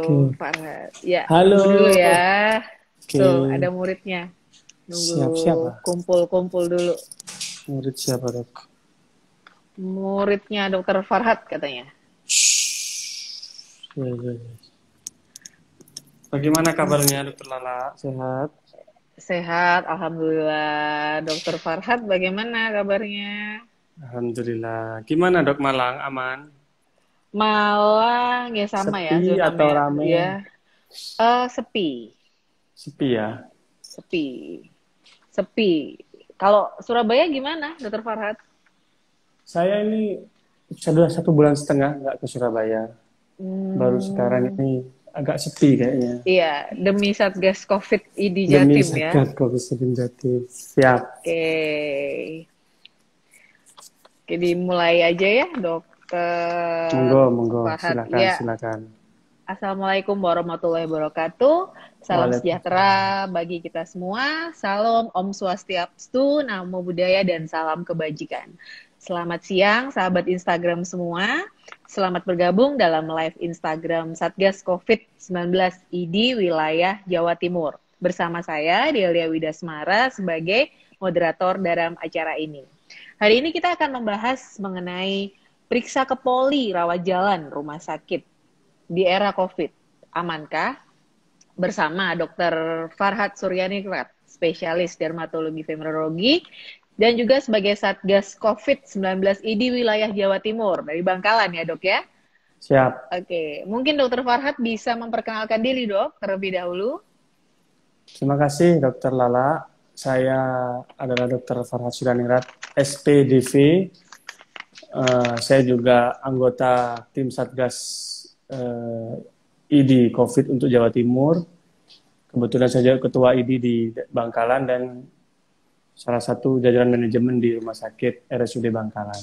Oke. Farhat. Ya, Halo. nunggu dulu ya. Oke. Tuh, ada muridnya. Nunggu Siap-siap, Pak. kumpul-kumpul dulu. Murid siapa, Dok? Muridnya Dokter Farhat katanya. Ya, ya, ya. Bagaimana kabarnya, Dokter Lala? Sehat? Sehat, Alhamdulillah. Dokter Farhat bagaimana kabarnya? Alhamdulillah. Gimana, Dok, Malang? Aman? Malang ya sama ya, Sepi zona atau merah rame? ya. Sepi, Sepi ya. sepi, sepi. Kalau Surabaya gimana, Dokter Farhat? Saya ini sudah 1,5 bulan nggak ke Surabaya. Baru sekarang Hmm, ini agak sepi kayaknya. iya, demi Satgas COVID ID Demi Jatim ya. Satgas COVID-19 Jatim. Siap. Oke. Oke, dimulai aja ya, Dokter Monggo, monggo. Farhat. Silakan, Ya, silakan. Assalamualaikum warahmatullahi wabarakatuh. Salam Waalaikumsalam. sejahtera bagi kita semua. Salam Om Swastiastu, Namo Buddhaya, dan salam kebajikan. Selamat siang, sahabat Instagram semua. Selamat bergabung dalam live Instagram Satgas COVID-19 ID Wilayah Jawa Timur. Bersama saya, Delia Widasmara, sebagai moderator dalam acara ini. Hari ini kita akan membahas mengenai periksa ke poli rawat jalan rumah sakit di era COVID. Amankah? Bersama Dr. Farhat Suryaningrat, spesialis dermatologi venerologi, dan juga sebagai Satgas COVID-19 ID wilayah Jawa Timur dari Bangkalan ya, Dok ya. Siap. Oke, mungkin Dr. Farhat bisa memperkenalkan diri, Dok, terlebih dahulu. Terima kasih, Dokter Lala. Saya adalah Dr. Farhat Suryaningrat, SPDV. Saya juga anggota tim Satgas ID COVID untuk Jawa Timur. Kebetulan saya juga ketua ID di Bangkalan dan salah satu jajaran manajemen di Rumah Sakit RSUD Bangkalan.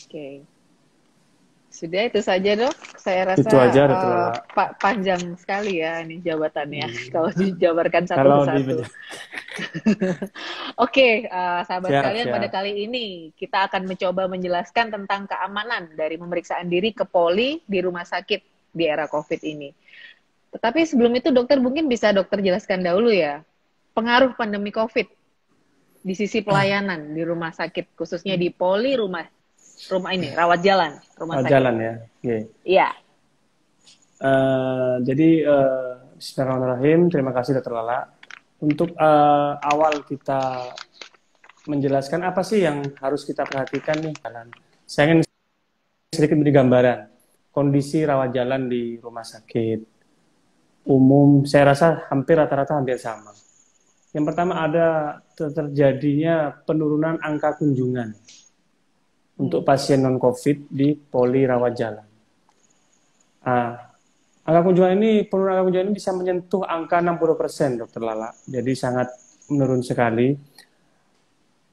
Oke. Sudah itu saja, Dok. Saya rasa Itu aja, Dokter Lala. panjang sekali ya ini jabatannya kalau dijabarkan satu Kalau persatu. Oke, sahabat siap, sekalian, pada siap. kali ini kita akan mencoba menjelaskan tentang keamanan dari pemeriksaan diri ke poli di rumah sakit di era COVID ini. Tetapi sebelum itu, dokter mungkin bisa dokter jelaskan dahulu ya, pengaruh pandemi COVID di sisi pelayanan di rumah sakit, khususnya di poli rumah ini, rawat jalan, rumah sakit. Jalan ya. Okay. Iya. Jadi, bismillahirrahmanirrahim. Terima kasih, Dokter Lala. Untuk awal kita menjelaskan apa sih yang harus kita perhatikan nih. Saya ingin sedikit beri gambaran kondisi rawat jalan di rumah sakit umum. Saya rasa rata-rata hampir sama. Yang pertama ada terjadinya penurunan angka kunjungan untuk pasien non-COVID di poli rawat jalan. Angka kunjungan ini bisa menyentuh angka 60%, Dokter Lala. Jadi sangat menurun sekali.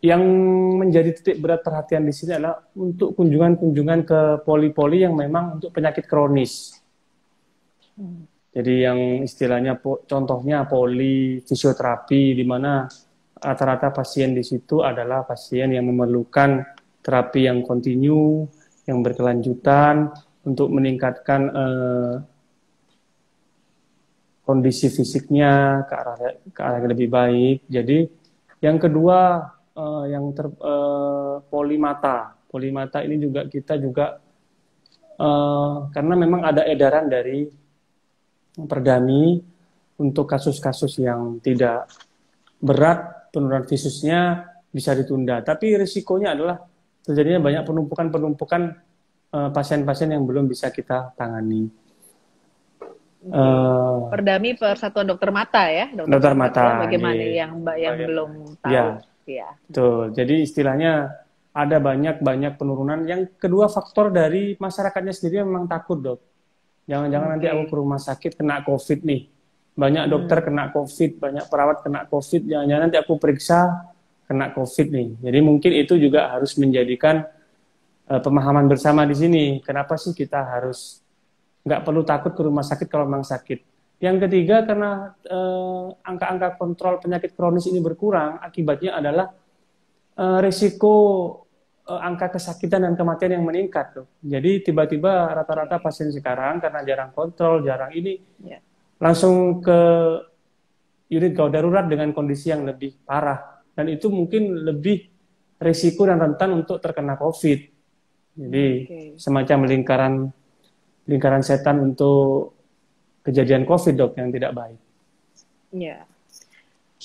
Yang menjadi titik berat perhatian di sini adalah untuk kunjungan-kunjungan ke poli-poli yang memang untuk penyakit kronis. Jadi yang istilahnya contohnya poli fisioterapi, di mana rata-rata pasien di situ adalah pasien yang memerlukan terapi yang kontinu, yang berkelanjutan untuk meningkatkan kondisi fisiknya ke arah yang lebih baik. Jadi yang kedua polimata. Polimata ini juga kita juga karena memang ada edaran dari Perdami untuk kasus-kasus yang tidak berat, penurunan visusnya bisa ditunda. Tapi risikonya adalah terjadinya banyak penumpukan pasien-pasien yang belum bisa kita tangani. Perdami Persatuan Dokter Mata ya, Dokter Mata. Bagaimana yang belum tahu? Ya. Betul. Jadi istilahnya ada banyak penurunan. Yang kedua faktor dari masyarakatnya sendiri memang takut, Dok. Jangan-jangan nanti aku ke rumah sakit kena COVID nih. Banyak dokter kena COVID, banyak perawat kena COVID. Jangan-jangan nanti aku periksa kena COVID nih. Jadi mungkin itu juga harus menjadikan pemahaman bersama di sini. Kenapa sih kita harus nggak perlu takut ke rumah sakit kalau memang sakit. Yang ketiga, karena angka-angka kontrol penyakit kronis ini berkurang, akibatnya adalah risiko angka kesakitan dan kematian yang meningkat tuh. Jadi tiba-tiba rata-rata pasien sekarang karena jarang kontrol, jarang ini Ya. langsung ke unit gawat darurat dengan kondisi yang lebih parah dan itu mungkin lebih risiko dan rentan untuk terkena COVID. Jadi semacam lingkaran setan untuk kejadian COVID dok yang tidak baik. Ya.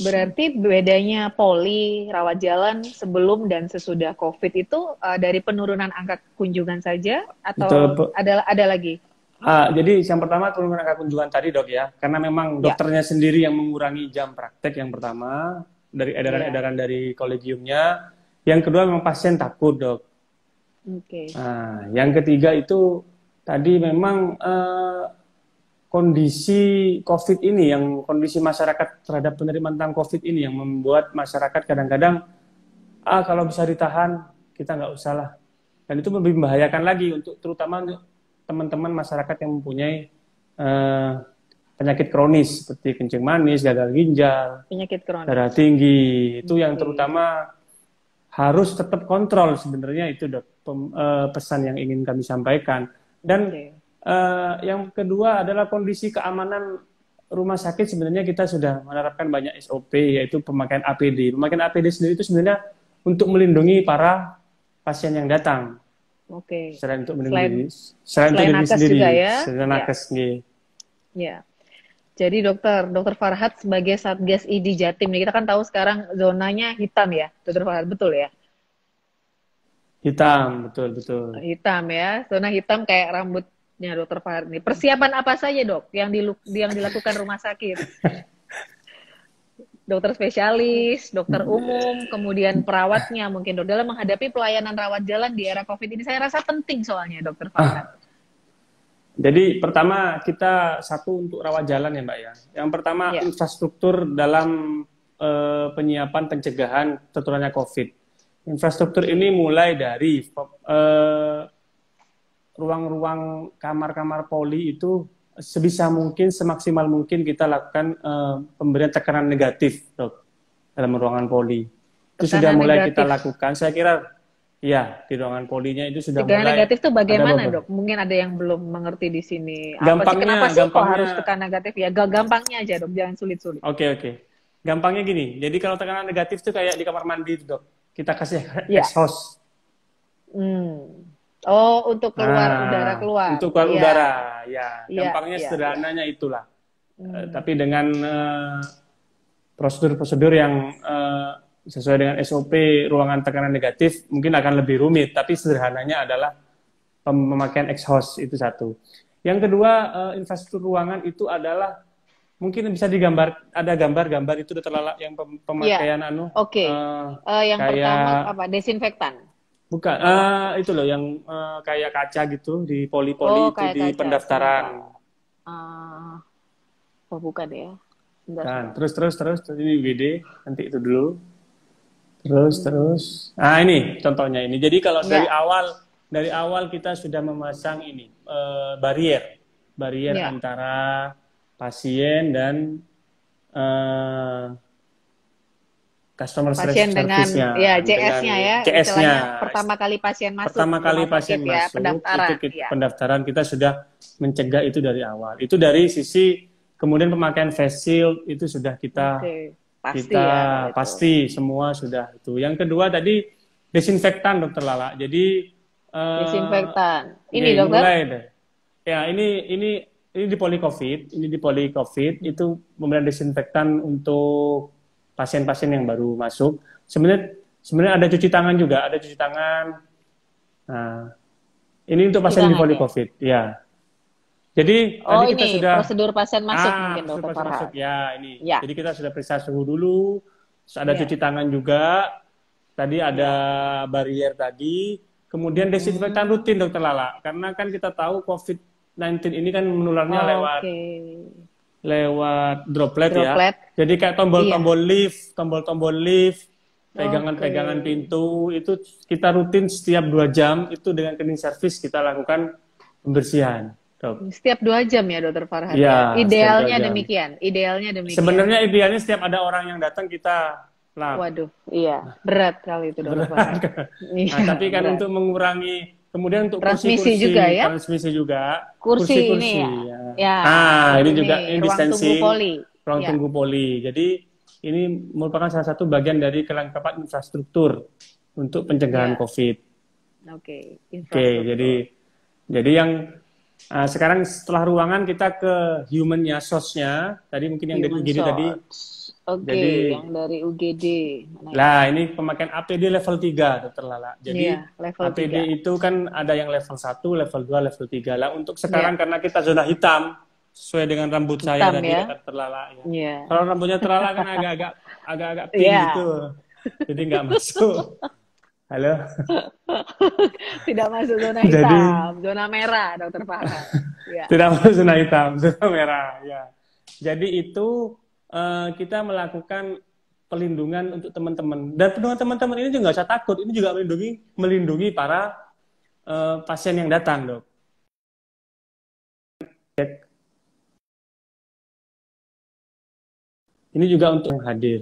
Berarti bedanya poli rawat jalan sebelum dan sesudah COVID itu dari penurunan angka kunjungan saja atau Betul. ada lagi? Jadi yang pertama penurunan angka kunjungan tadi dok ya, karena memang dokternya sendiri yang mengurangi jam praktek yang pertama dari edaran-edaran dari kolegiumnya. Yang kedua memang pasien takut dok. Yang ketiga itu tadi memang kondisi COVID ini, yang kondisi masyarakat terhadap penerimaan tentang COVID ini yang membuat masyarakat kadang-kadang kalau bisa ditahan kita nggak usah lah. Dan itu lebih membahayakan lagi untuk terutama untuk teman-teman masyarakat yang mempunyai penyakit kronis seperti kencing manis, gagal ginjal, penyakit kronis, darah tinggi, itu yang terutama harus tetap kontrol sebenarnya itu dok, pesan yang ingin kami sampaikan. Dan yang kedua adalah kondisi keamanan rumah sakit. Sebenarnya kita sudah menerapkan banyak SOP, yaitu pemakaian APD. Pemakaian APD sendiri itu sebenarnya untuk melindungi para pasien yang datang. Selain untuk melindungi selain diri sendiri juga ya. Selain nakes ya. Jadi dokter Farhad sebagai Satgas ID Jatim, kita kan tahu sekarang zonanya hitam ya, dokter Farhad, betul ya? Hitam, betul. Hitam ya, zona hitam kayak rambutnya dokter Farhad nih. Persiapan apa saja dok yang dilakukan rumah sakit? Dokter spesialis, dokter umum, kemudian perawatnya mungkin dok, dalam menghadapi pelayanan rawat jalan di era COVID ini, saya rasa penting soalnya dokter Farhad. Jadi pertama kita satu untuk rawat jalan ya Mbak ya. Yang pertama infrastruktur dalam penyiapan pencegahan terturunnya COVID. Infrastruktur ini mulai dari ruang-ruang kamar-kamar poli itu sebisa mungkin, semaksimal mungkin kita lakukan pemberian tekanan negatif dok dalam ruangan poli. Itu sudah mulai kita lakukan. Saya kira ya, di ruangan polinya itu sudah tekanan mulai. Negatif itu bagaimana dok? Mungkin ada yang belum mengerti di sini. Kenapa sih kok harus tekanan negatif ya? Gampangnya aja dok, jangan sulit-sulit. Oke. Gampangnya gini, jadi kalau tekanan negatif itu kayak di kamar mandi dok. Kita kasih exhaust. Oh, untuk keluar udara keluar. Untuk keluar udara, ya. Gampangnya sederhananya itulah. Tapi dengan prosedur-prosedur yang sesuai dengan SOP ruangan tekanan negatif mungkin akan lebih rumit, tapi sederhananya adalah pemakaian exhaust itu satu. Yang kedua, infrastruktur ruangan itu adalah mungkin bisa digambar, ada gambar-gambar itu terlalak yang pemakaian yang kayak, pertama apa? Desinfektan. Bukan, itu loh yang kayak kaca gitu di poli-poli itu di kaca, pendaftaran. Bukan ya. Nah, terus ini WD, nanti itu dulu. Terus. Nah, ini contohnya ini. Jadi kalau dari awal kita sudah memasang ini barrier antara pasien dan customer pasien dengan CS-nya ya. CS-nya. Pertama kali pasien masuk. Pendaftaran. Pendaftaran kita sudah mencegah itu dari awal. Itu dari sisi kemudian pemakaian face shield itu sudah kita pasti semua sudah itu. Yang kedua tadi desinfektan dokter Lala. Jadi desinfektan. Ini dokter. Mulai deh. Ya ini di poli COVID. Ini di poli COVID itu pemberian desinfektan untuk pasien-pasien yang baru masuk. Sebenarnya ada cuci tangan juga. Ada cuci tangan. Nah, ini untuk pasien di poli COVID. Ya. Jadi tadi kita sudah prosedur pasien masuk mungkin dokter Farhad. Ya, ini. Ya. Jadi kita sudah periksa suhu dulu, terus ada cuci tangan juga. Tadi ada barrier tadi, kemudian desinfektan rutin dokter Lala. Karena kan kita tahu COVID-19 ini kan menularnya lewat droplet ya. Jadi kayak tombol-tombol lift, pegangan-pegangan pintu itu kita rutin setiap 2 jam itu dengan cleaning service kita lakukan pembersihan. Setiap 2 jam ya dokter Farhad. Ya, idealnya demikian. Sebenarnya idealnya setiap ada orang yang datang kita lab. Waduh, iya, berat kali itu dokter Berat. Farhan. Iya, Nah, tapi kan berat. untuk mengurangi, kemudian untuk Transmisi juga kursi-kursi ya? transmisi juga, Kursi ini ya. kursi-kursi ya. Ya, Ini ini juga ini ruang tunggu distancing, poli. ruang Ya, tunggu poli. Jadi ini merupakan salah satu bagian dari kelengkapan infrastruktur untuk pencegahan ya. COVID. Oke, Oke, infrastruktur. jadi yang sekarang setelah ruangan kita ke human-nya, sos-nya. Tadi mungkin yang dari Human UGD tadi. source. Jadi, Oke, yang dari UGD. Mana ya? lah ini pemakaian APD level 3, Dokter Lala. Jadi Iya, level APD 3. itu kan ada yang level 1, level 2, level 3. Lah untuk Iya, sekarang karena kita zona hitam, sesuai dengan rambut saya hitam tadi, ya. Dokter Lala. Ya. Iya. Kalau rambutnya terlala kan agak-agak pink Iya, gitu. Jadi nggak masuk. Halo? tidak masuk zona Jadi hitam, zona merah, dokter Farhan. Iya. tidak masuk zona hitam, zona merah. Ya. Jadi itu kita melakukan pelindungan untuk teman-teman. Dan pelindungan teman-teman ini juga nggak usah takut. Ini juga melindungi para pasien yang datang, dok. Ini juga untuk yang hadir.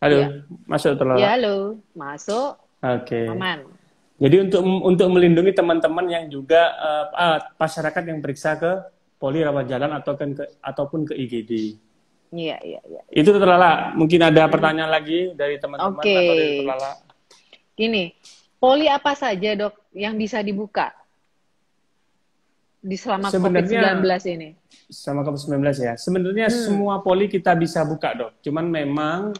Halo, Iya. masuk terlalu. Ya, halo. Masuk. Oke. Aman. Jadi untuk melindungi teman-teman yang juga masyarakat yang periksa ke poli rawat jalan ataupun ke IGD. Iya, iya, iya. Itu terlala. Mungkin ada pertanyaan lagi dari teman-teman Oke. atau dari terlala. Gini, poli apa saja, Dok, yang bisa dibuka di selama Sebenarnya COVID-19 ini? sama COVID-19 ya. Sebenarnya semua poli kita bisa buka, Dok. Cuman memang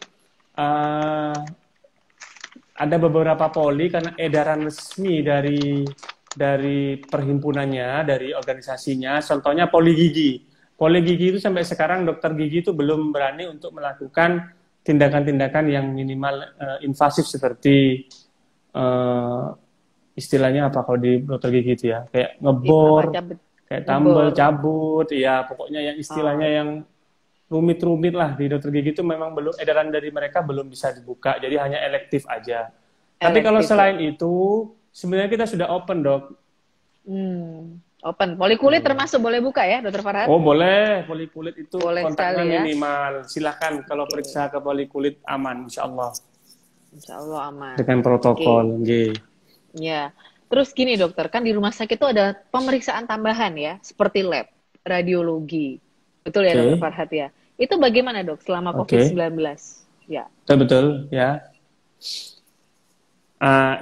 ada beberapa poli karena edaran resmi dari perhimpunannya, dari organisasinya, contohnya poli gigi. Poli gigi itu sampai sekarang dokter gigi itu belum berani untuk melakukan tindakan-tindakan yang minimal invasif seperti istilahnya apa kalau di dokter gigi itu ya, kayak ngebor, kayak tambal, cabut, ya pokoknya yang istilahnya yang rumit-rumit lah di dokter gigi itu memang belum, edaran dari mereka belum bisa dibuka, jadi hanya elektif aja. Tapi kalau selain itu, sebenarnya kita sudah open, Dok. Open. Poli kulit termasuk boleh buka ya, Dokter Farhan? Oh, boleh. Poli kulit itu boleh kontaknya sekali, ya? minimal. Silahkan kalau periksa ke poli kulit aman, insya Allah. Insya Allah aman. Dengan protokol. Okay. Ya. Terus gini, dokter, kan di rumah sakit itu ada pemeriksaan tambahan ya, seperti lab, radiologi. Betul ya, Dokter Farhan ya? Itu bagaimana, Dok, selama COVID-19? Ya. Betul, ya.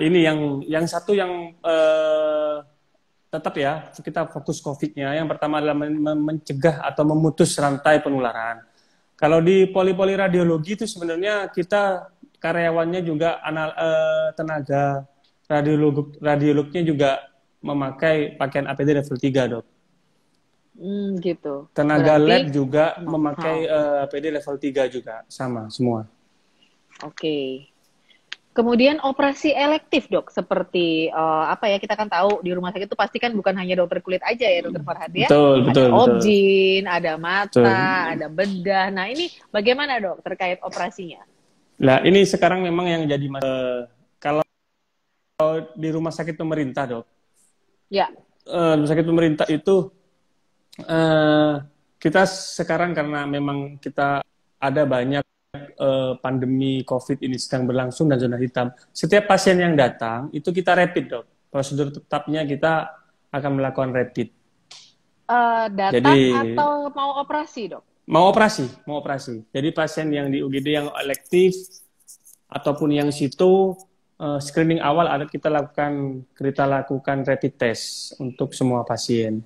Ini yang satu yang tetap ya, kita fokus COVID-nya. Yang pertama adalah mencegah atau memutus rantai penularan. Kalau di poli-poli radiologi itu sebenarnya kita karyawannya juga tenaga radiolognya juga memakai pakaian APD level 3, Dok. Gitu. Tenaga lab juga memakai APD level 3 juga, sama semua. Oke. Kemudian operasi elektif, Dok, seperti apa ya, kita kan tahu di rumah sakit itu pasti kan bukan hanya dokter kulit aja ya, Dokter Farhan ya. Ada objin, ada mata, ada bedah. Nah, ini bagaimana, Dok, terkait operasinya? Nah, ini sekarang memang yang jadi kalau di rumah sakit pemerintah, Dok. Ya. Rumah sakit pemerintah itu kita sekarang karena memang kita ada banyak pandemi COVID ini sedang berlangsung dan zona hitam. Setiap pasien yang datang itu kita rapid, Dok. Prosedur tetapnya kita akan melakukan rapid. Datang atau mau operasi, Dok? Mau operasi. Jadi pasien yang di UGD yang elektif ataupun yang situ screening awal kita lakukan rapid test untuk semua pasien.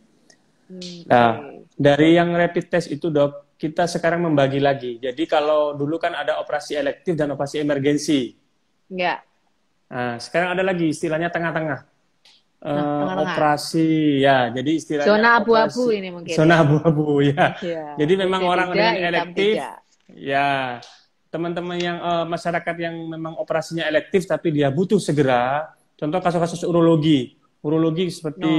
Nah, dari yang rapid test itu, Dok, kita sekarang membagi lagi. Jadi kalau dulu kan ada operasi elektif dan operasi emergensi. Ya. Nah, sekarang ada lagi istilahnya tengah-tengah. Operasi, ya. Jadi istilahnya zona abu-abu ini mungkin. Zona abu-abu, ya. Jadi memang orang dengan elektif, ya. Teman-teman yang masyarakat yang memang operasinya elektif tapi dia butuh segera. Contoh kasus-kasus urologi seperti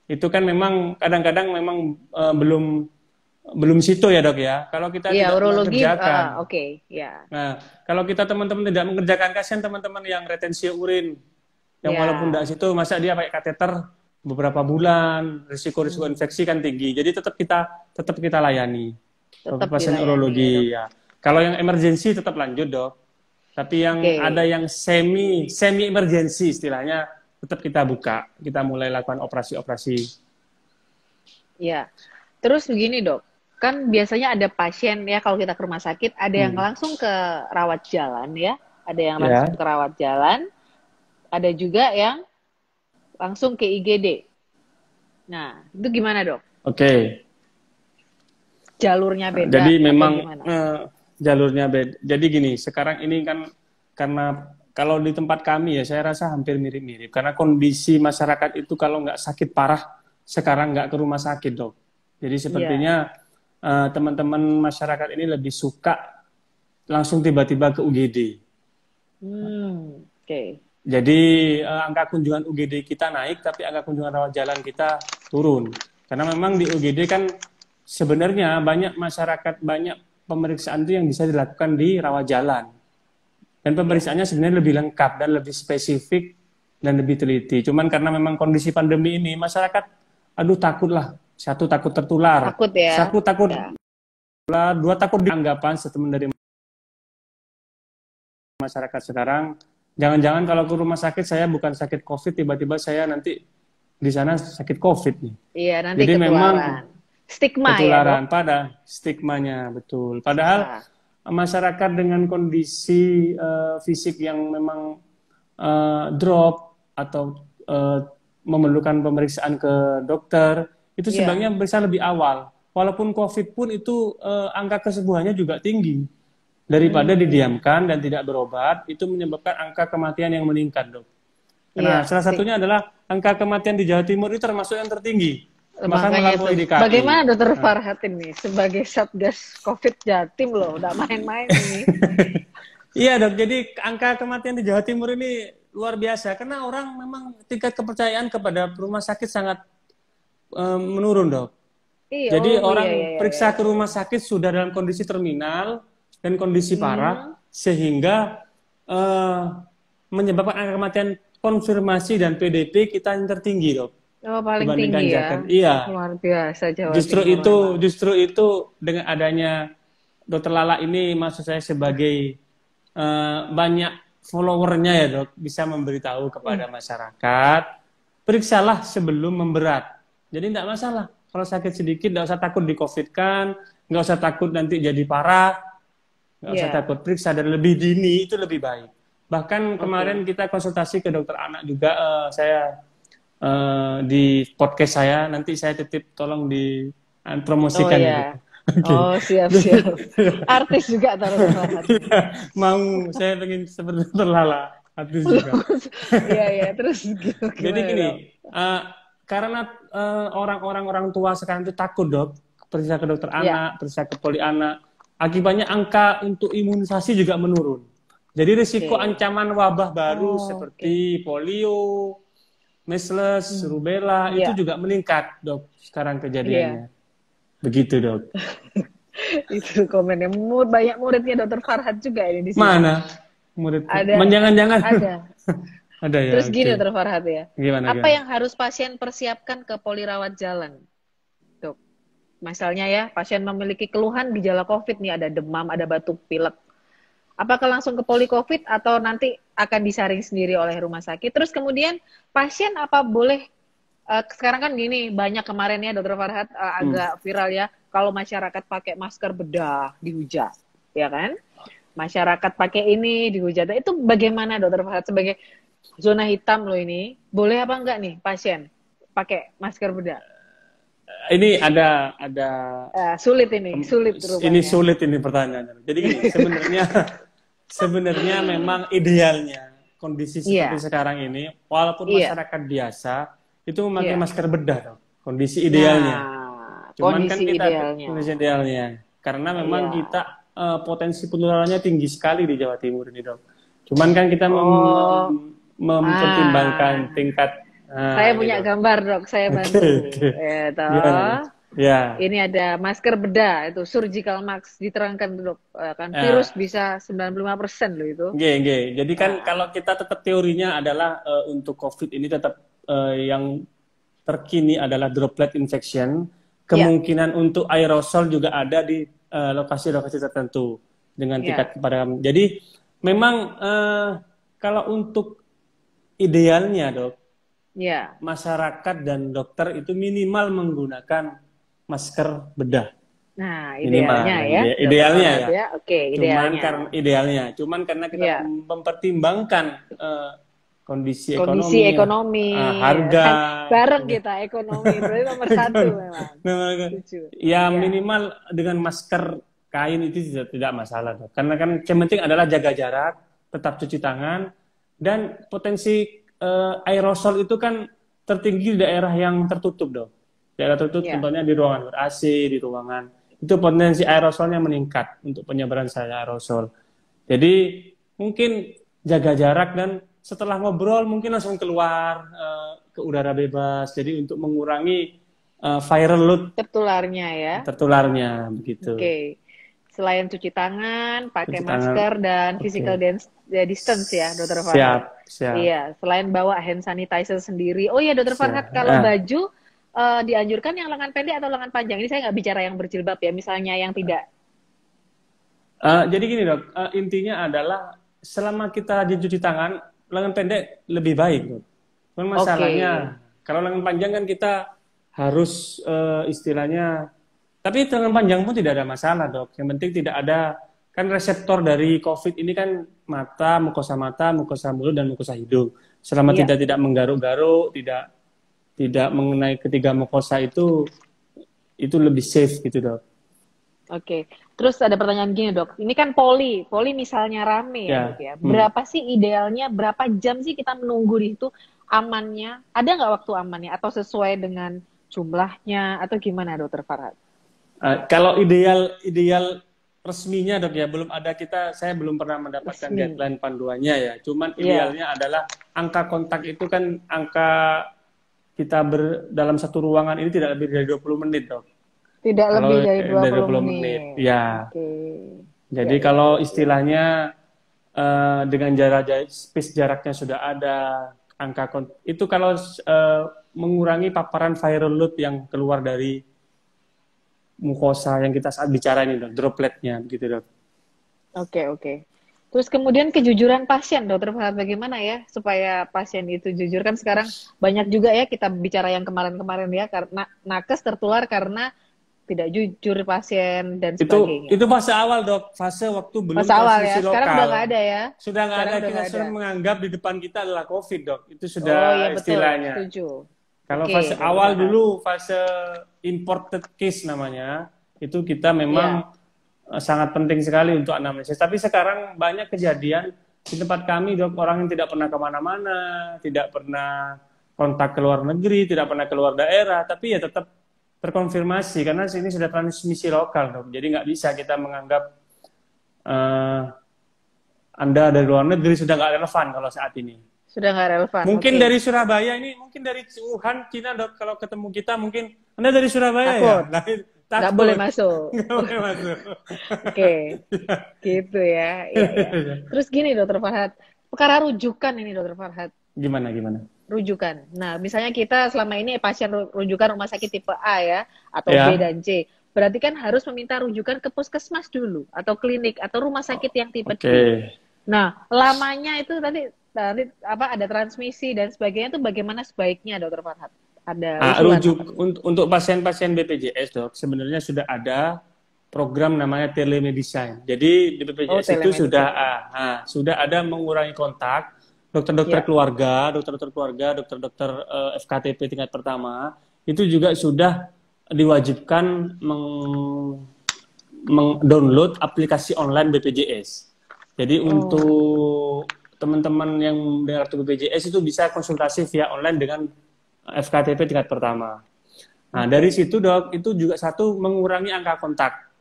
itu kan memang kadang-kadang memang belum situ ya, Dok ya. Kalau kita tidak mengerjakan, Nah, kalau kita teman-teman tidak mengerjakan, kasihan teman-teman yang retensi urin, yang walaupun tidak situ, masa dia pakai kateter beberapa bulan, risiko infeksi kan tinggi. Jadi tetap kita layani. Pasien urologi ya. Kalau yang emergency tetap lanjut, Dok. Tapi yang ada yang semi emergency istilahnya tetap kita buka. Kita mulai lakukan operasi-operasi. Ya. Terus begini, Dok. Kan biasanya ada pasien ya kalau kita ke rumah sakit ada yang langsung ke rawat jalan ya, ada yang langsung ke rawat jalan, ada juga yang langsung ke IGD. Nah, itu gimana, Dok? Oke. Jalurnya beda. Jadi memang jalurnya beda. Jadi gini, sekarang ini kan karena kalau di tempat kami ya saya rasa hampir mirip-mirip. Karena kondisi masyarakat itu kalau nggak sakit parah, sekarang nggak ke rumah sakit, Dok. Jadi sepertinya teman-teman masyarakat ini lebih suka langsung tiba-tiba ke UGD. Jadi angka kunjungan UGD kita naik, tapi angka kunjungan rawat jalan kita turun. Karena memang di UGD kan sebenarnya banyak masyarakat, banyak pemeriksaan itu yang bisa dilakukan di rawat jalan. Dan pemeriksaannya sebenarnya lebih lengkap dan lebih spesifik dan lebih teliti. Cuman karena memang kondisi pandemi ini, masyarakat, aduh takutlah. Satu takut tertular. Takut ya. Satu takut tertular, dua takut dianggapan statement dari masyarakat sekarang. Jangan-jangan kalau ke rumah sakit saya bukan sakit COVID, tiba-tiba saya nanti di sana sakit COVID nih. Iya, nanti jadi ketularan. Memang stigma ketularan, ya, pada stigmanya betul. Padahal masyarakat dengan kondisi fisik yang memang drop atau memerlukan pemeriksaan ke dokter itu sebenarnya bisa lebih awal. Walaupun COVID pun itu angka kesembuhannya juga tinggi. Daripada didiamkan dan tidak berobat, itu menyebabkan angka kematian yang meningkat, Dok. Nah, salah satunya adalah angka kematian di Jawa Timur itu termasuk yang tertinggi. Bahkan melampaui DKI. Bagaimana Dokter Farhat ini sebagai Satgas COVID Jatim loh, udah main-main ini. Iya, Dok. Jadi angka kematian di Jawa Timur ini luar biasa karena orang memang tingkat kepercayaan kepada rumah sakit sangat menurun, Dok. Jadi orang periksa ke rumah sakit sudah dalam kondisi terminal dan kondisi parah sehingga menyebabkan angka kematian konfirmasi dan PDP kita yang tertinggi, Dok. Oh, paling tinggi ya. Iya. Luar biasa Jawa Timur. Justru itu dengan adanya Dokter Lala ini maksud saya sebagai banyak followernya ya, Dok, bisa memberitahu kepada masyarakat, periksalah sebelum memberat. Jadi tidak masalah. Kalau sakit sedikit tidak usah takut di-COVID-kan, nggak usah takut nanti jadi parah. Nggak usah takut, periksa dan lebih dini itu lebih baik. Bahkan kemarin kita konsultasi ke dokter anak juga, saya di podcast saya, nanti saya titip tolong dipromosikan. Oh, siap-siap. Artis juga taruh mau, saya pengen seperti Dokter Lala, artis juga. Iya, terus jadi gini, karena orang tua sekarang itu takut, Dok, periksa ke dokter anak, periksa ke poli anak. Akibatnya angka untuk imunisasi juga menurun. Jadi risiko ancaman wabah baru seperti polio, measles, rubella itu juga meningkat, Dok, sekarang kejadiannya. Begitu, Dok. Itu komennya. Banyak muridnya Dokter Farhat juga ini di sini. Mana? Murid? Ada. Jangan-jangan. Ada. Ada ya. Terus gini, Dokter Farhat ya. Gimana? Apa yang harus pasien persiapkan ke poli rawat jalan? Misalnya ya, pasien memiliki keluhan gejala COVID nih, ada demam, ada batuk, pilek. Apakah langsung ke poli COVID atau nanti akan disaring sendiri oleh rumah sakit? Terus kemudian pasien apa boleh, sekarang kan gini, banyak kemarin ya Dokter Farhat agak viral ya, kalau masyarakat pakai masker bedah dihujat, ya kan? Masyarakat pakai ini dihujat. Itu bagaimana Dokter Farhat sebagai zona hitam loh ini, boleh apa enggak nih pasien pakai masker bedah? Ini ada sulit rupanya. Ini sulit ini pertanyaannya. Jadi gini, sebenarnya memang idealnya kondisi seperti sekarang ini, walaupun masyarakat biasa itu memakai masker bedah, dong. Kondisi idealnya. Cuman kan kita kondisi idealnya, karena memang kita potensi penularannya tinggi sekali di Jawa Timur ini, Dok. Cuman kan kita mempertimbangkan tingkat. Saya punya gambar, Dok, saya bantu. Ya. Ini ada masker bedah, itu surgical mask, diterangkan, Dok. Kan virus bisa 95% loh itu. Jadi kan kalau kita tetap teorinya adalah untuk COVID ini tetap yang terkini adalah droplet infection. Kemungkinan untuk aerosol juga ada di lokasi-lokasi tertentu. dengan tingkat kepada. Jadi memang kalau untuk idealnya dok, masyarakat dan dokter itu minimal menggunakan masker bedah. Nah, Minimal, idealnya ya. Idealnya ya. Oke, idealnya. Cuman karena kita mempertimbangkan kondisi ekonomi, harga, kan bareng kita ekonomi, berarti nomor satu memang. Ya minimal dengan masker kain itu tidak masalah, dok. Karena kan yang penting adalah jaga jarak, tetap cuci tangan, dan potensi aerosol itu kan tertinggi di daerah yang tertutup, dok. Daerah tertutup, contohnya di ruangan ber-AC, di ruangan itu potensi aerosolnya meningkat untuk penyebaran aerosol. Jadi mungkin jaga jarak dan setelah ngobrol mungkin langsung keluar ke udara bebas. Jadi untuk mengurangi viral load tertularnya begitu. Oke. Selain cuci tangan, pakai masker dan physical distance ya, Dokter Farhad. Siap. Iya, selain bawa hand sanitizer sendiri. Oh iya, Dokter Farhad, kalau baju dianjurkan yang lengan pendek atau lengan panjang? Ini saya nggak bicara yang berjilbab ya, misalnya yang tidak. Jadi gini dok, intinya adalah selama kita cuci tangan, lengan pendek lebih baik dok. Cuman masalahnya, kalau lengan panjang kan kita harus istilahnya, tapi lengan panjang pun tidak ada masalah dok. Yang penting tidak ada, kan reseptor dari COVID ini kan mata, mukosa mulut, dan mukosa hidung. Selama tidak menggaruk-garuk, tidak mengenai ketiga mukosa itu lebih safe gitu dok. Oke, terus ada pertanyaan gini dok, ini kan poli misalnya rame ya dok ya, berapa sih idealnya, berapa jam sih kita menunggu di situ amannya, ada nggak waktu amannya atau sesuai dengan jumlahnya atau gimana Dokter Farhad? Kalau ideal resminya dok ya, belum ada, saya belum pernah mendapatkan guideline panduannya ya, cuman idealnya adalah angka kontak itu kan angka kita dalam satu ruangan ini tidak lebih dari 20 menit, dok. Tidak lebih dari 20 menit. Ya. Jadi kalau istilahnya dengan space jaraknya sudah ada, itu kalau mengurangi paparan viral load yang keluar dari mukosa yang kita saat bicara ini, dok, dropletnya gitu, dok. Oke. Terus kemudian kejujuran pasien, Dokter Farhad, bagaimana ya supaya pasien itu jujur? Kan sekarang banyak juga ya kita bicara yang kemarin-kemarin ya, karena nakes tertular karena tidak jujur pasien dan sebagainya. Itu fase awal dok, fase waktu belum transmisi lokal. Sekarang udah nggak ada ya? Sudah nggak ada, kita sudah menganggap di depan kita adalah COVID dok, itu sudah istilahnya. Setuju. Kalau fase awal dulu, fase imported case namanya, itu kita memang sangat penting sekali untuk analisis. Tapi sekarang banyak kejadian di tempat kami dok, orang yang tidak pernah kemana-mana, tidak pernah kontak ke luar negeri, tidak pernah keluar daerah, tapi ya tetap terkonfirmasi karena sini sudah transmisi lokal dok. Jadi nggak bisa kita menganggap Anda dari luar negeri, sudah nggak relevan kalau saat ini. Sudah nggak relevan. Mungkin dari Surabaya ini, mungkin dari Wuhan, Cina dok, kalau ketemu kita mungkin Anda dari Surabaya ya? Nggak boleh masuk. Nggak boleh masuk. Oke, gitu ya. Terus gini Dokter Farhad, perkara rujukan ini Dokter Farhad. Gimana? Rujukan. Nah, misalnya kita selama ini pasien rujukan rumah sakit tipe A ya, atau B dan C. Berarti kan harus meminta rujukan ke puskesmas dulu, atau klinik, atau rumah sakit yang tipe D. Nah, lamanya itu tadi ada transmisi dan sebagainya itu bagaimana sebaiknya Dokter Farhad? Untuk pasien-pasien BPJS dok, sebenarnya sudah ada program namanya telemedicine. Jadi di BPJS itu sudah ada mengurangi kontak dokter-dokter keluarga, dokter-dokter FKTP tingkat pertama, itu juga sudah diwajibkan meng-download aplikasi online BPJS. Jadi untuk teman-teman yang dengar BPJS itu bisa konsultasi via online dengan FKTP tingkat pertama. Nah, dari situ dok, itu juga satu mengurangi angka kontak.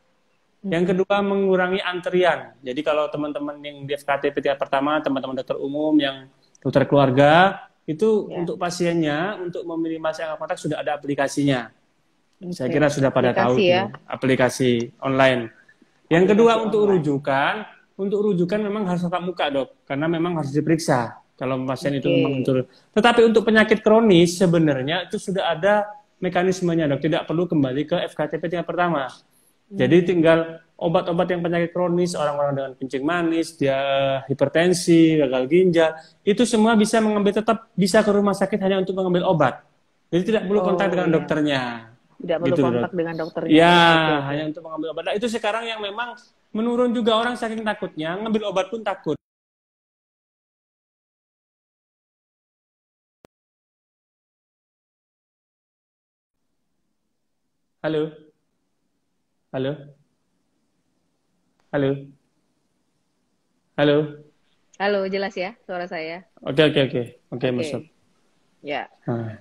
Yang kedua mengurangi antrian. Jadi kalau teman-teman yang di FKTP tingkat pertama, teman-teman dokter umum yang dokter keluarga, itu untuk pasiennya, untuk meminimalisasi angka kontak sudah ada aplikasinya. Saya kira sudah pada tahu aplikasi online. Yang kedua untuk rujukan memang harus tatap muka dok, karena memang harus diperiksa. Kalau pasien itu memang turun. Tetapi untuk penyakit kronis sebenarnya itu sudah ada mekanismenya dok. Tidak perlu kembali ke FKTP tingkat pertama. Jadi tinggal obat-obat yang penyakit kronis, orang-orang dengan kencing manis, dia hipertensi, gagal ginjal, itu semua bisa mengambil, tetap bisa ke rumah sakit hanya untuk mengambil obat. Jadi tidak perlu kontak Oh dengan ya, dokternya. tidak perlu Gitu, Dok. kontak dengan dokternya Ya, ya. Oke oke. hanya untuk mengambil obat. Nah, itu sekarang yang memang menurun juga, orang saking takutnya, ngambil obat pun takut. Halo, halo, halo, halo. Halo, jelas ya suara saya? Oke, oke, oke. Oke, masuk. Oke. Ya, Ah,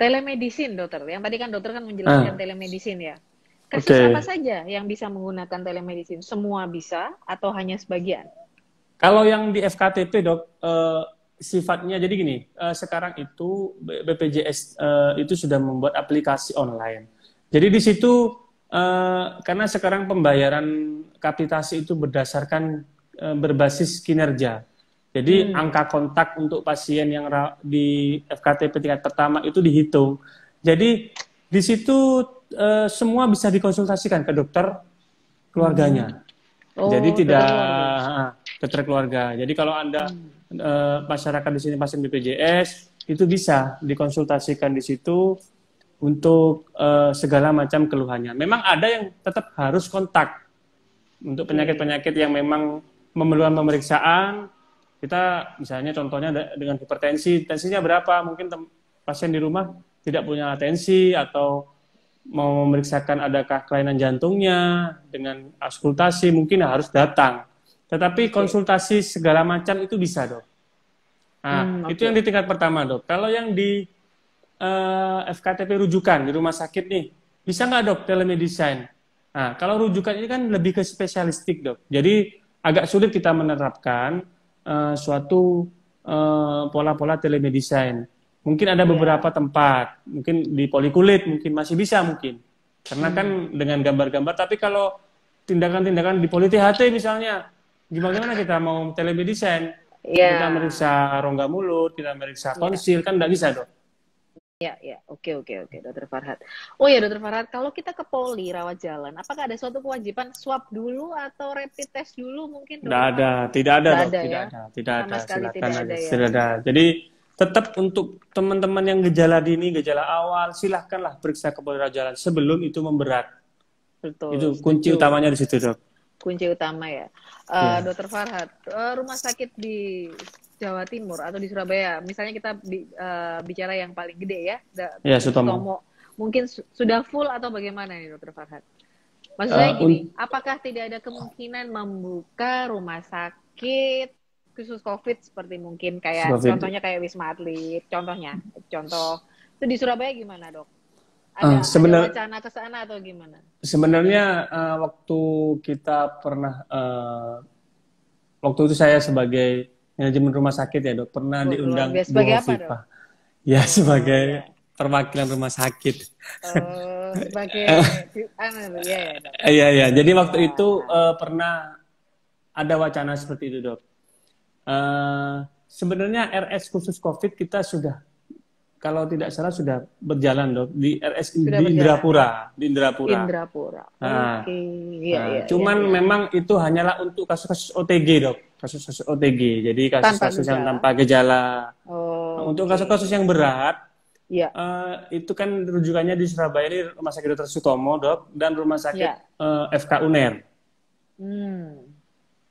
telemedicine dokter. Yang tadi kan dokter kan menjelaskan ah, telemedicine ya. Kasus apa oke. saja yang bisa menggunakan telemedicine? Semua bisa atau hanya sebagian? Kalau yang di FKTP, Dok, sifatnya jadi gini, sekarang itu BPJS itu sudah membuat aplikasi online. Jadi di situ karena sekarang pembayaran kapitasi itu berdasarkan berbasis kinerja. Jadi Hmm, angka kontak untuk pasien yang di FKTP tingkat pertama itu dihitung. Jadi di situ semua bisa dikonsultasikan ke dokter mhm. keluarganya. Jadi Oh, tidak dokter keluarga. dokter keluarga. Jadi kalau Anda Hmm, masyarakat di sini pasien BPJS itu bisa dikonsultasikan di situ untuk segala macam keluhannya. Memang ada yang tetap harus kontak untuk oke. penyakit-penyakit yang memang memerlukan pemeriksaan. Kita misalnya contohnya dengan hipertensi, tensinya berapa? Mungkin pasien di rumah tidak punya tensi atau mau memeriksakan adakah kelainan jantungnya dengan auskultasi mungkin harus datang. Tetapi Oke. konsultasi segala macam itu bisa, Dok. Nah, itu yang Oke. di tingkat pertama, Dok. Kalau yang di FKTP rujukan di rumah sakit nih, bisa nggak, Dok, telemedicine? Nah, kalau rujukan ini kan lebih ke spesialistik, Dok. Jadi agak sulit kita menerapkan suatu pola-pola telemedicine. Mungkin ada beberapa Ya. tempat, mungkin di Polikulit mungkin masih bisa mungkin. Karena Hmm. kan dengan gambar-gambar, tapi kalau tindakan-tindakan di Poli THT misalnya, gimana kita mau telemedicine? Kita Ya. meriksa rongga mulut, kita meriksa Ya. tonsil, kan nggak bisa, Dok. Ya, ya, oke, oke, oke, Dokter Farhat. Oh ya, Dokter Farhat, kalau kita ke Poli Rawat Jalan, apakah ada suatu kewajiban swab dulu atau rapid test dulu mungkin, Nggak Dokter ada, Farhat? tidak ada, Nggak Dok, ada tidak ya, ada, tidak ada, sama sekali silakan tidak aja, ada ya. tidak ada. Jadi tetap untuk teman-teman yang gejala dini, gejala awal, silahkanlah periksa ke Polda Jalan sebelum itu memberat. Itu Betul, kunci setuju. utamanya di situ, Dok. Kunci utama ya. Ya, Dokter Farhat, rumah sakit di Jawa Timur atau di Surabaya, misalnya kita bicara yang paling gede ya, ya Dr. Sutomo. Sutomo, mungkin sudah full atau bagaimana nih, Dokter Farhat? Maksud saya gini, apakah tidak ada kemungkinan membuka rumah sakit khusus COVID seperti mungkin kayak COVID. contohnya kayak Wisma Atlet, contoh itu di Surabaya gimana, Dok? Ada wacana ke sana atau gimana? Sebenarnya waktu kita pernah waktu itu saya sebagai manajemen rumah sakit ya, Dok, pernah Oh, luar diundang biasa. Bu Sebagai apa, Dok? Hovifah. Ya, Oh sebagai ya. perwakilan rumah sakit. Oh, sebagai ya ya, Dok. Iya, iya. Jadi waktu Ya. itu pernah ada wacana seperti itu, Dok. Sebenarnya RS khusus COVID kita sudah, kalau tidak salah sudah berjalan, Dok, di RS Sudah di berjalan ya. Indrapura, di Indrapura. Indrapura. Nah, Oke. Iya, iya, iya, cuman iya. memang itu hanyalah untuk kasus-kasus OTG, Dok. Kasus-kasus OTG. Jadi Tanpa kasus-kasus yang gejala. tanpa gejala. Nah, untuk Oke. kasus-kasus yang berat, Ya, itu kan rujukannya di Surabaya ini Rumah Sakit Dr. Sutomo, Dok, dan Rumah Sakit ya. FK UNER. Hmm.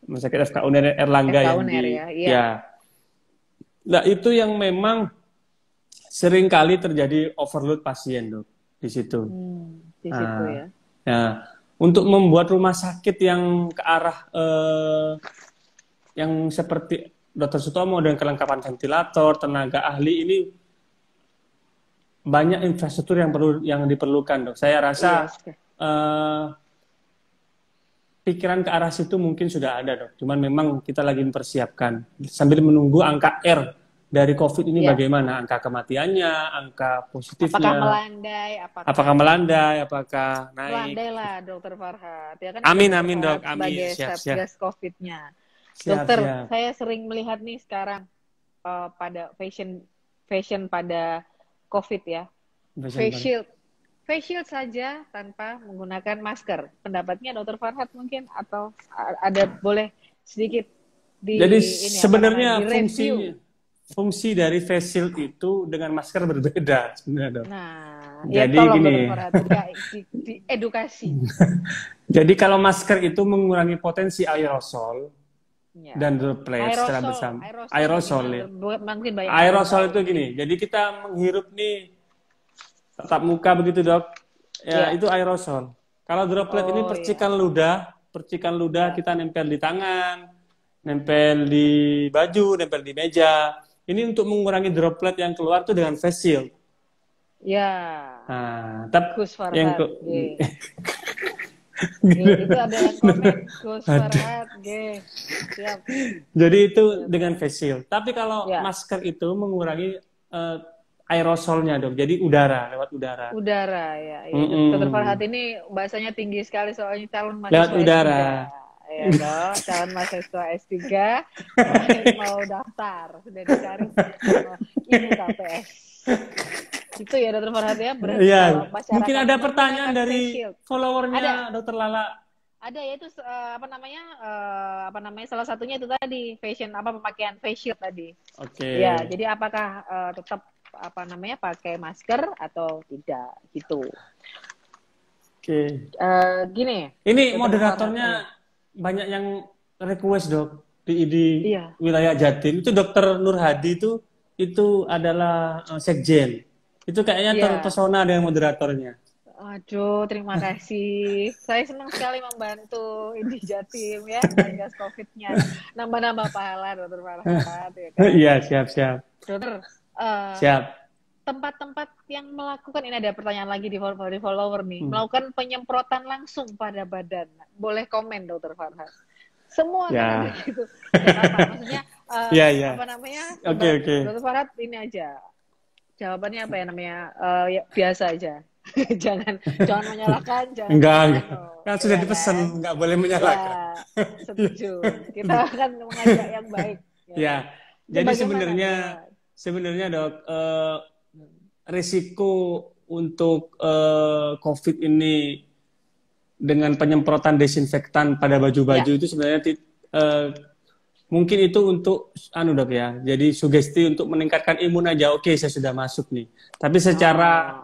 Rumah Sakit FK UNER Erlangga FK yang Uner di, ya. Iya. ya. Nah, itu yang memang sering kali terjadi overload pasien, Dok, di situ. Di situ Nah, ya. ya, untuk membuat rumah sakit yang ke arah yang seperti Dr. Sutomo dan kelengkapan ventilator, tenaga ahli ini banyak infrastruktur yang diperlukan, Dok. Saya Iya, rasa eh, pikiran ke arah situ mungkin sudah ada, Dok. Cuman memang kita lagi mempersiapkan sambil menunggu angka R dari COVID ini ya. bagaimana, angka kematiannya, angka Apakah positifnya, melandai? apakah Apakah melandai, apakah naik. melandai lah, Dokter Farhat. Ya kan ada Amin, Dokter amin, Dok. Farhat Amin. sebagai Siap, siap. Satgas COVID-nya. Siap, Dokter, siap. saya sering melihat nih sekarang pada fashion fashion pada COVID ya. Fashion Face banget. shield. face shield saja tanpa menggunakan masker. Pendapatnya Dokter Farhad mungkin atau ada boleh sedikit di Jadi ini sebenarnya direview. fungsi dari face shield itu dengan masker berbeda sebenarnya, Dok. Nah, ya Jadi tolong gini, Dokter Farhad di edukasi. jadi kalau masker itu mengurangi potensi aerosol Ya. dan droplet secara Aerosol, bersama. aerosolnya Aerosol gimana? ya. Mungkin banyak yang belum Aerosol tahu. itu gini, jadi kita menghirup nih tatap muka begitu, Dok. Ya, Ya. itu aerosol. Kalau droplet ini Oh ya. percikan ludah Ya. kita nempel di tangan, nempel di baju, nempel di meja. Ini untuk mengurangi droplet yang keluar tuh dengan face shield. Ya. Nah, tapi Gus yang Farhad, ke G. Itu ada yang komen Gus ada. Farhad, G. Siap. Jadi itu Siap, dengan siap. face shield. Tapi kalau Ya. masker itu mengurangi aerosolnya, Dok. Jadi udara, lewat udara. Udara ya. Ya. Dokter Farhad Mm-mm. ini bahasanya tinggi sekali soalnya calon Lewat mahasiswa S3. udara. Ya dong, calon mahasiswa S3 mau daftar sudah dicari sama ibu KPS. Itu ya Dokter Farhad ya, berarti Iya, kalau mungkin masyarakat ada pertanyaan menggunakan face dari shield. followernya Ada, Dokter Lala. yaitu apa namanya salah satunya itu tadi fashion apa pemakaian face shield tadi. Oke. Ya, jadi apakah tetap apa namanya pakai masker atau tidak gitu. Oke. Gini, Ini Dokter moderatornya Farhad, banyak yang request, Dok, di iya. wilayah Jatim. Itu Dokter Nur Hadi itu adalah sekjen. Itu kayaknya Iya. terpesona dengan moderatornya. Aduh, terima kasih. Saya senang sekali membantu di Jatim ya, Satgas COVID-nya. Nambah-nambah pahala, Dokter Farhad. Ya kan? Iya, siap. Dokter, Siap. tempat-tempat yang melakukan, ini ada pertanyaan lagi di follower nih, melakukan penyemprotan langsung pada badan. Boleh komen, Dokter Farhad. Semua Ya. kan ada gitu. Gak apa-apa, maksudnya Iya. apa namanya? Oke. Dokter Farhad ini aja. Jawabannya apa ya namanya? Ya, biasa aja. jangan menyalahkan, jangan Enggak. no. Kan sudah Ya dipesan, kan? enggak boleh menyalahkan. Ya, setuju. Kita akan mengajak yang baik. Ya. Itu Jadi bagaimana, sebenarnya, Dok, risiko untuk COVID ini dengan penyemprotan desinfektan pada baju-baju Ya. itu sebenarnya mungkin itu untuk Dok ya. Jadi sugesti untuk meningkatkan imun aja. Oke, saya sudah masuk nih. Tapi secara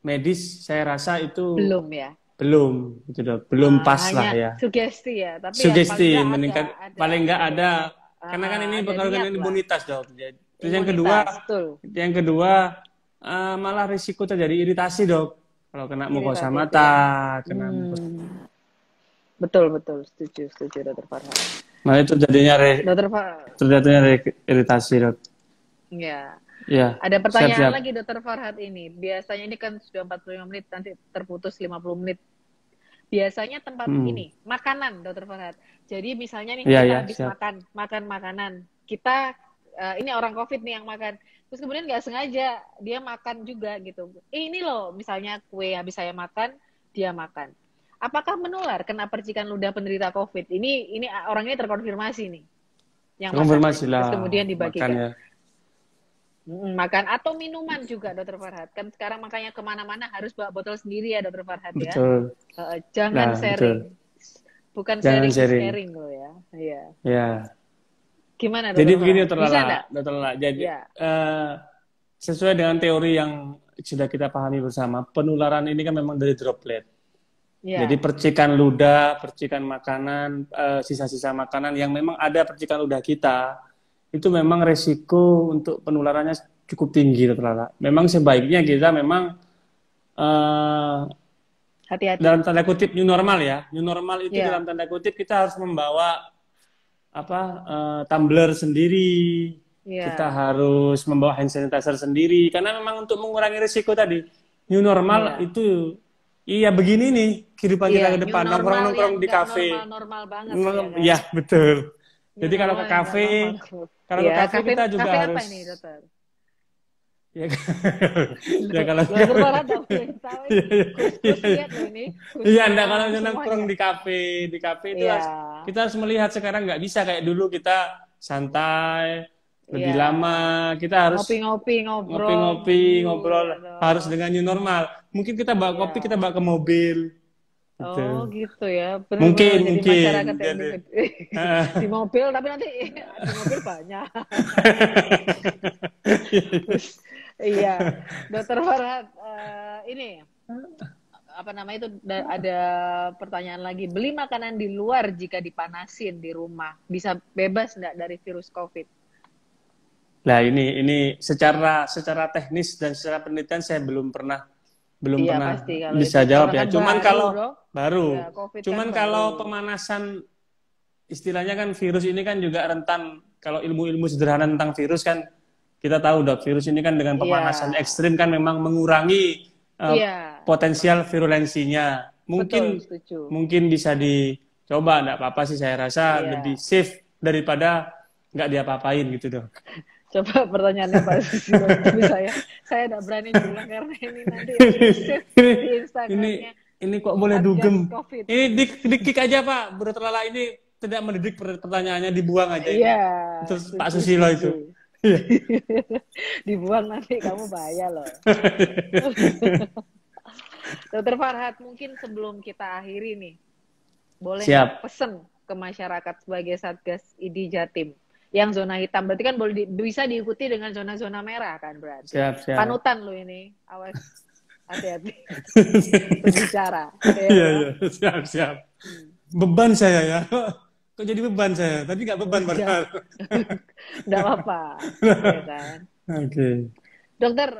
medis saya rasa itu belum ya. belum gitu, Dok. Belum pas lah ya. Sugesti ya, tapi Sugesti ya paling nggak ada. Karena kan ini berkaitan dengan imunitas, Dok. Terus yang kedua malah risiko terjadi iritasi, Dok. Kalau kena mukosa mata, kena mukosa. Betul, setuju Dokter Farhad. Nah itu terjadinya iritasi, Dok. Ya. Ya. Ada pertanyaan siap. lagi Dokter Farhad ini. Biasanya ini kan sudah 45 menit, nanti terputus 50 menit. Biasanya tempat ini, makanan Dokter Farhad. Jadi misalnya nih kita habis makan makanan. Kita ini orang COVID nih yang makan. Terus kemudian nggak sengaja dia makan juga gitu. Ini loh misalnya kue habis saya makan, dia makan. Apakah menular kena percikan ludah penderita COVID? Ini orang ini terkonfirmasi nih. Yang konfirmasi lah. Terus kemudian dibagikan. Makan atau minuman juga Dokter Farhad. Kan sekarang makanya kemana-mana harus bawa botol sendiri ya Dokter Farhad ya. Betul. Jangan sharing. Betul. Bukan sharing loh ya. Iya. Ya. Gimana Dokter Jadi begini Dokter Lala. Jadi sesuai dengan teori yang sudah kita pahami bersama, penularan ini kan memang dari droplet. Ya. Jadi percikan ludah, percikan makanan, sisa-sisa makanan yang memang ada percikan ludah kita, itu memang resiko untuk penularannya cukup tinggi, Dokter Lala. Memang sebaiknya kita memang hati-hati. Dalam tanda kutip new normal ya. New normal itu dalam tanda kutip kita harus membawa tumbler sendiri. Kita harus membawa hand sanitizer sendiri karena memang untuk mengurangi risiko tadi. New normal itu begini nih kehidupan kita ke depan, nongkrong di kafe. Normal banget ya betul. Jadi kalau ke kafe kita juga harus apa ini, Dokter? Ya kalau kalau nongkrong di kafe itu kita harus melihat sekarang nggak bisa kayak dulu kita santai lebih Iya. lama. Kita harus Ngopi-ngopi, ngobrol ngopi-ngopi, dulu, ngobrol, ya dong. harus dengan new normal. Mungkin kita bawa kopi, Iya. kita bawa ke mobil, gitu. Oh gitu ya, Mungkin, benar-benar jadi mungkin. masyarakat yang Jadi, di mobil, tapi nanti di mobil banyak. Iya, Dokter Farhat, ini apa namanya itu ada pertanyaan lagi. Beli makanan di luar jika dipanasin di rumah bisa bebas nggak dari virus COVID? Nah, ini secara teknis dan secara penelitian saya belum pernah Iya pasti kalau bisa itu jawab karena ya. kan Cuman baru, kalau dok. baru, Ya, COVID kan cuman baru. kalau pemanasan istilahnya kan virus ini kan juga rentan. Kalau ilmu-ilmu sederhana tentang virus kan kita tahu dok, virus ini kan dengan pemanasan Iya, ekstrim kan memang mengurangi iya, potensial virulensinya. betul, Mungkin setuju. mungkin bisa dicoba, enggak apa-apa sih, saya rasa lebih Iya. safe daripada nggak diapa-apain gitu dok. Coba pertanyaannya Pak Susilo, tapi saya tidak berani bilang karena ini nanti yang di-save ini di ini Instagramnya ini kok boleh Satgas dugem. COVID. Ini di-kick aja Pak, Bro Terlala ini tidak mendidik pertanyaannya, dibuang aja ini. Iya, Terus Pak setuju, Susilo setuju. itu. Iya. Dibuang nanti kamu bahaya loh. Dokter Farhat, mungkin sebelum kita akhiri nih, boleh Siap. pesen ke masyarakat sebagai Satgas ID Jatim yang zona hitam, berarti kan boleh bisa diikuti dengan zona-zona merah kan berarti. Siap. Panutan lo ini, awas, hati-hati berbicara. Iya. Siap. Beban saya ya. Kok jadi beban saya? Tadi nggak beban padahal. Nggak apa-apa, ya kan. Oke. Dokter,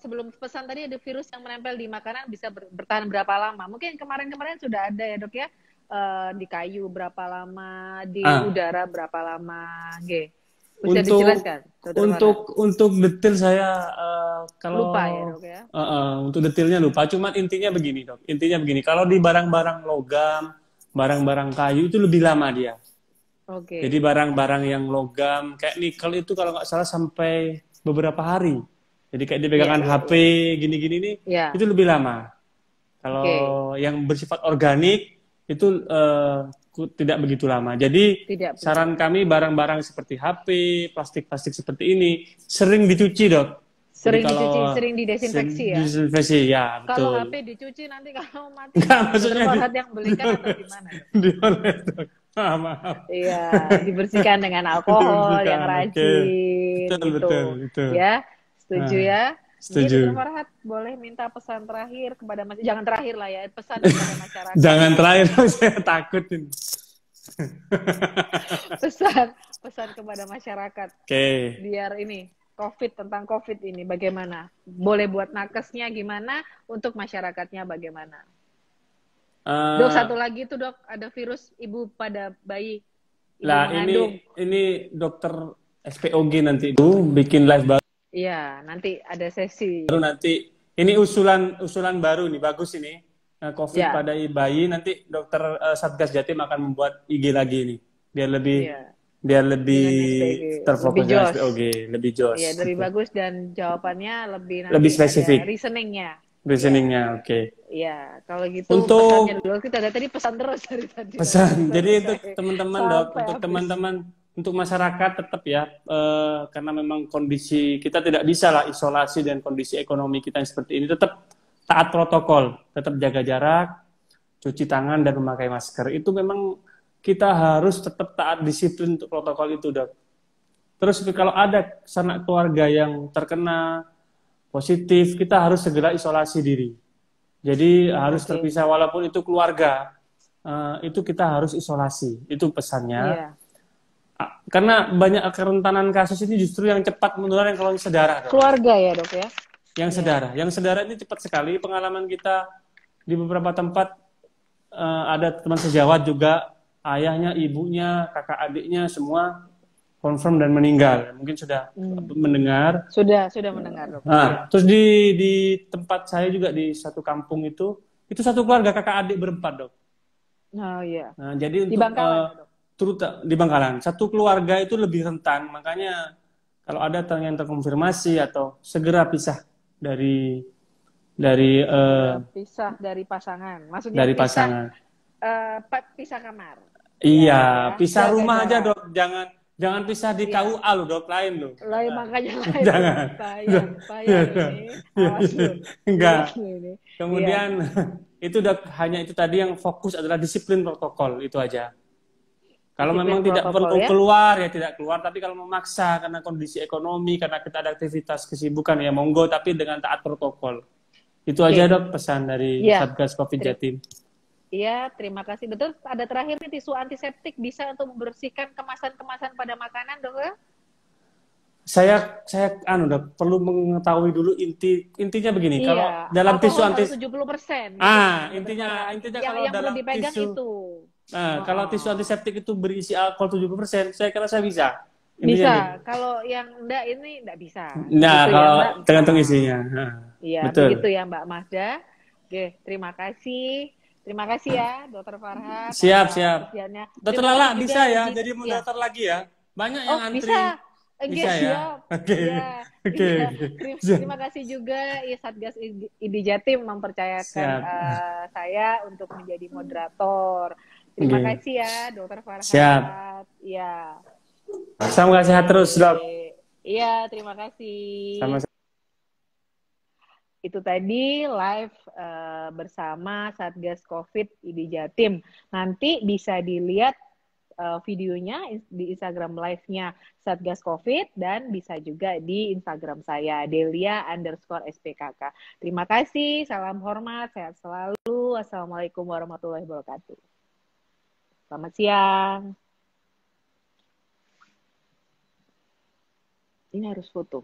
sebelum pesan tadi ada virus yang menempel di makanan bisa bertahan berapa lama? Mungkin kemarin-kemarin sudah ada ya dok ya, di kayu berapa lama, di udara berapa lama, G. Bisa dijelaskan? Untuk detail saya kalau lupa ya dok ya. Untuk detailnya lupa. Cuman intinya begini dok. Intinya begini. Kalau di barang-barang logam, barang-barang kayu itu lebih lama dia. Oke. Jadi barang-barang yang logam kayak nikel itu kalau nggak salah sampai beberapa hari. Jadi kayak dipegangan HP gini-gini nih, itu lebih lama. Kalau yang bersifat organik itu tidak begitu lama. Jadi saran kami barang-barang seperti HP, plastik-plastik seperti ini sering dicuci dok. Sering dicuci, sering didesinfeksi ya. Didesinfeksi ya, betul. Kalau HP dicuci nanti kalau mati, maksudnya yang belikan atau gimana? Dioles dok. Maaf. Iya, dibersihkan dengan alkohol yang rajin, betul. Ya, setuju ya. Setuju. Dokter Farhat boleh minta pesan terakhir kepada masyarakat, jangan terakhir lah ya, pesan kepada masyarakat. Jangan terakhir, saya takut ini. pesan kepada masyarakat. Oke. Biar ini tentang COVID ini bagaimana? Boleh buat nakesnya gimana, untuk masyarakatnya bagaimana? Dok, satu lagi itu dok, ada virus ibu pada bayi. Lah ini dokter SPOG nanti itu bikin live baru. Iya, nanti ada sesi. Baru nanti ini usulan baru nih, bagus ini. COVID pada bayi, nanti dokter Satgas Jatim akan membuat IG lagi nih, biar lebih terfokus dengan SPOG, lebih jos. Iya, lebih bagus dan jawabannya lebih spesifik. Reasoningnya, oke. Iya, kalau gitu pesannya dulu, kita ada tadi pesan terus dari tadi. Pesan, jadi untuk teman-teman dok, untuk teman-teman, untuk masyarakat tetap ya, karena memang kondisi kita tidak bisa lah isolasi dan kondisi ekonomi kita yang seperti ini, tetap taat protokol, tetap jaga jarak, cuci tangan dan memakai masker. Itu memang kita harus tetap taat disiplin untuk protokol itu dok. Terus kalau ada sanak keluarga yang terkena positif, kita harus segera isolasi diri. Jadi harus terpisah walaupun itu keluarga, itu kita harus isolasi. Itu pesannya. Karena banyak kerentanan kasus ini justru yang cepat menular yang kalau saudara. Keluarga ya dok ya? Yang saudara ini cepat sekali. Pengalaman kita di beberapa tempat, ada teman sejawat juga, ayahnya, ibunya, kakak adiknya semua confirm dan meninggal. Mungkin sudah mendengar. Sudah mendengar dok. Terus di tempat saya juga di satu kampung itu satu keluarga kakak adik berempat dok. Oh iya. Nah, jadi di Bangkalan dok. Di Bangkalan, satu keluarga itu lebih rentan, makanya kalau ada yang terkonfirmasi atau segera pisah dari pisah dari pasangan, maksudnya dari pasangan. Pisah kamar. Iya, pisah rumah aja dok, Jangan pisah di Iya. KUA lo, dok, lain lo. Lah makanya lain loh. Jangan. Sayang ini. Awas lo. Enggak. Lihat lo ini. Iya. Kemudian itu udah hanya itu tadi yang fokus adalah disiplin protokol itu aja. Kalau Disiplin memang tidak protokol perlu ya. keluar ya tidak keluar, tapi kalau memaksa karena kondisi ekonomi, karena kita ada aktivitas kesibukan ya monggo, tapi dengan taat protokol. Itu Oke. aja dok pesan dari Iya. Satgas Covid Jatim. Iya, terima kasih. Betul, ada terakhir nih tisu antiseptik bisa untuk membersihkan kemasan-kemasan pada makanan, dok ya? Saya dok, perlu mengetahui dulu intinya begini. Kalau Iya, dalam tisu alkohol antis harus 70%. Itu intinya yang kalau perlu dalam dipegang tisu itu. kalau tisu antiseptik itu berisi alkohol 70%, saya kira saya bisa. Intinya Bisa. gitu. Kalau yang enggak ini enggak bisa. Nah, Begitu kalau ya, Mbak. tergantung isinya. Iya, Betul. begitu ya, Mbak Mahda. Oke, terima kasih. Terima kasih ya, Dokter Farhat. Siap. Perhatiannya. Dokter Terima Lala kasih bisa juga ya, Ji- jadi ya. mendaftar lagi ya. Banyak yang Oh, antri. bisa. Oke, Bisa ya. siap. Oke. Iya. Oke. Iya. Terima kasih juga ya Satgas ID Jatim mempercayakan Siap. saya untuk menjadi moderator. Terima Oke. kasih ya, Dokter Farhat. Siap. Iya. Semoga sehat terus, Dok. Iya, terima kasih. Sama. Itu tadi live bersama Satgas Covid ID Jatim. Nanti bisa dilihat videonya di Instagram live-nya Satgas Covid dan bisa juga di Instagram saya Delia_SPKK. Terima kasih, salam hormat, sehat selalu. Assalamualaikum warahmatullahi wabarakatuh. Selamat siang. Ini harus foto.